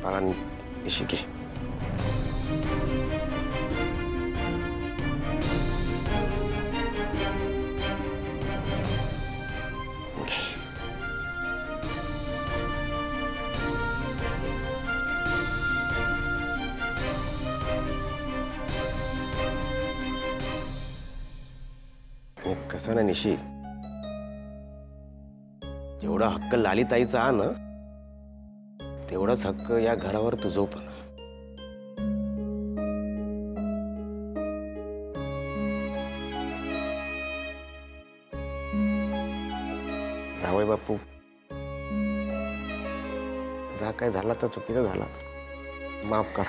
बाळा निशी घे. कसं ना निशी, जेवढा हक्क लालीताईचा हा ना, तेवढाच हक्क या घरावर तुझो पण. जावई बापू, जा काय झाला तर चुकीचा झाला, माफ कर.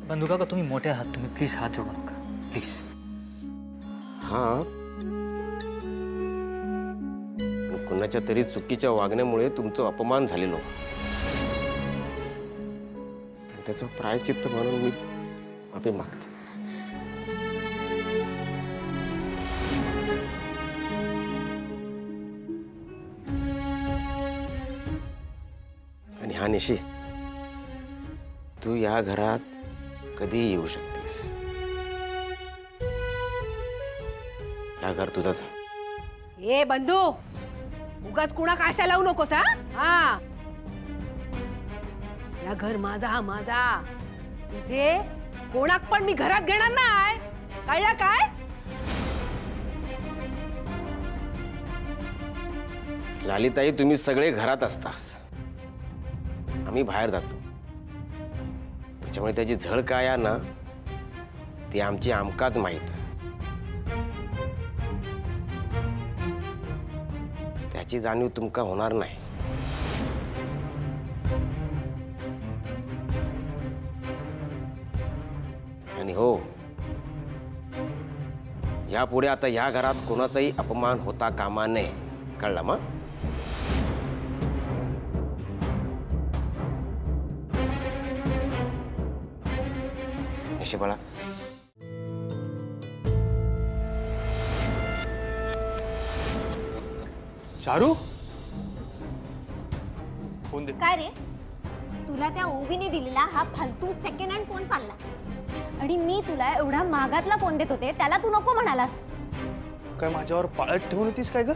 बंधू काका तुम्ही मोठे आहात, तुम्ही प्लीज हात जोडू नका प्लीज. हा, कुणाच्या तरी चुकीच्या वागण्यामुळे तुमचं अपमान झालेलो, त्याचं प्रायश्चित्त म्हणून मी माफी मागते. आणि हा निशी, तू या घरात कधी येऊ शकतेस. हा घर तुझाच आहे. ए बंधू, उगाच कुणा काशा लावू नकोस. हा, या घर माझा, हा माझा. इथे कोणाक पण मी घरात घेणार नाही, कळलं काय? लालीताई, तुम्ही सगळे घरात असतास, आम्ही बाहेर जातो. त्याच्यामुळे त्याची झळ काय आहे ना, ती आमची आमकाच माहित आहे. त्याची जाणीव तुमका होणार नाही. आणि हो, यापुढे आता या घरात कोणाचाही अपमान होता कामा नये, कळलं मग? निशी बाळा, चारू, फोन दे. काय रे, तुला त्या ओवीने दिलेला हा फालतू सेकंड हँड फोन चालला आणि मी तुला एवढा महागातला फोन देत होते, त्याला तू नको म्हणालास. काय माझ्यावर पाळत ठेवून होतीस काय ग?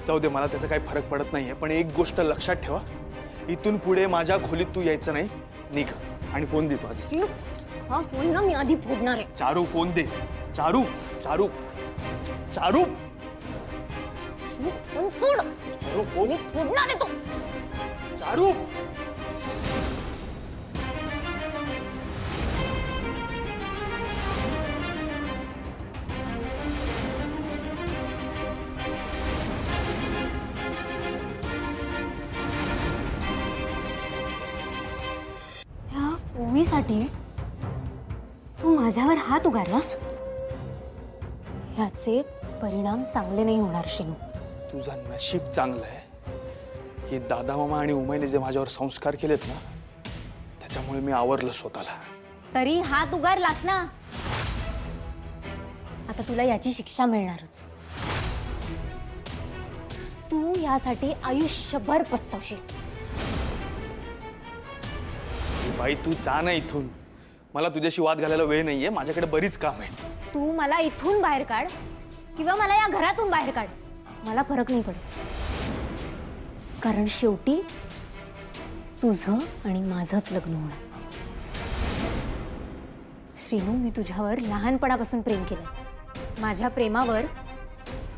जाऊ दे, मला त्याचा काही फरक पडत नाहीये, पण एक गोष्ट लक्षात ठेवा, इथून पुढे माझ्या खोलीत तू यायचं नाही. निघ आणि फोन दे तू आधी. हा फोन ना मी आधी फोडणार आहे. चारू, फोन दे. चारू, चारू, चारू, फोन सोड. चारू, फोन. मी फोडणार आहे तो. चारू, ह्या ओवीसाठी तू माझ्यावर हात उगारलास, ह्याचे परिणाम चांगले नाही होणार शिनू. तुझं नशीब चांगलं आहे की दादा मामा आणि उमाईने जे माझ्यावर संस्कार केलेत ना, त्याच्यामुळे मी आवरलं स्वतःला. तरी हात उगारलास ना, आता तुला याची शिक्षा मिळणारच. तू यासाठी आयुष्यभर पस्तावशील. बाई, तू जा ना इथून. मला तुझ्याशी वाद घालायला वेळ नाहीये, माझ्याकडे बरीच काम आहेत. तू मला इथून बाहेर काढ किंवा मला या घरातून बाहेर काढ, मला फरक नाही पडत. कारण शेवटी तुझं आणि माझंच लग्न होणार. श्रीनू, मी तुझ्यावर लहानपणापासून प्रेम केलं. माझ्या प्रेमावर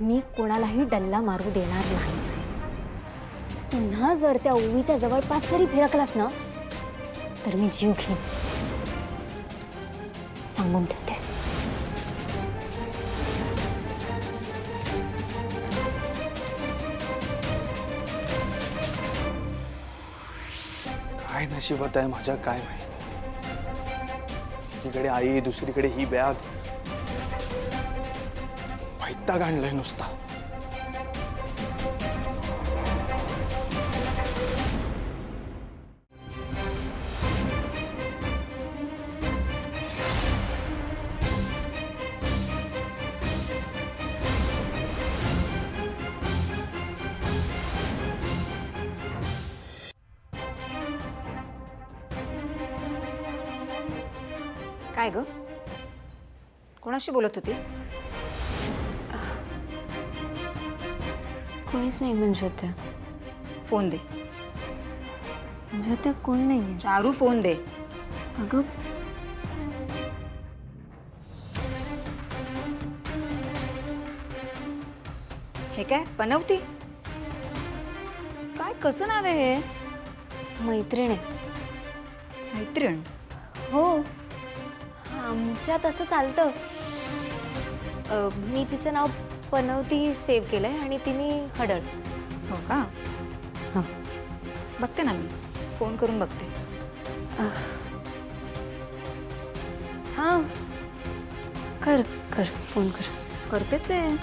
मी कोणालाही डल्ला मारू देणार नाही. पुन्हा जर त्या ओवीच्या जवळपास जरी फिरकलास ना, तर मी जीव घेईन, सांगून ठेवते. काय नशिबात आहे माझ्या, काय माहित. एकीकडे आई, दुसरीकडे ही व्याध. वैताग आणलाय नुसता. काय ग? कोणाशी बोलत होतीस? कोणीच नाही मंजुत्या. फोन दे. मंजुत्या कोण नाहीये. चारू फोन दे. अगं हे काय बनवती? काय कसं नाव आहे हे? मैत्रीण आहे. मैत्रीण? हो, आमच्यात असं चालतं. मी तिचं नाव पनवती सेव्ह केलंय आणि तिने हडळ. हो का? हो. बघते ना मी, फोन करून बघते. हां, कर कर फोन कर. करतेच आहे.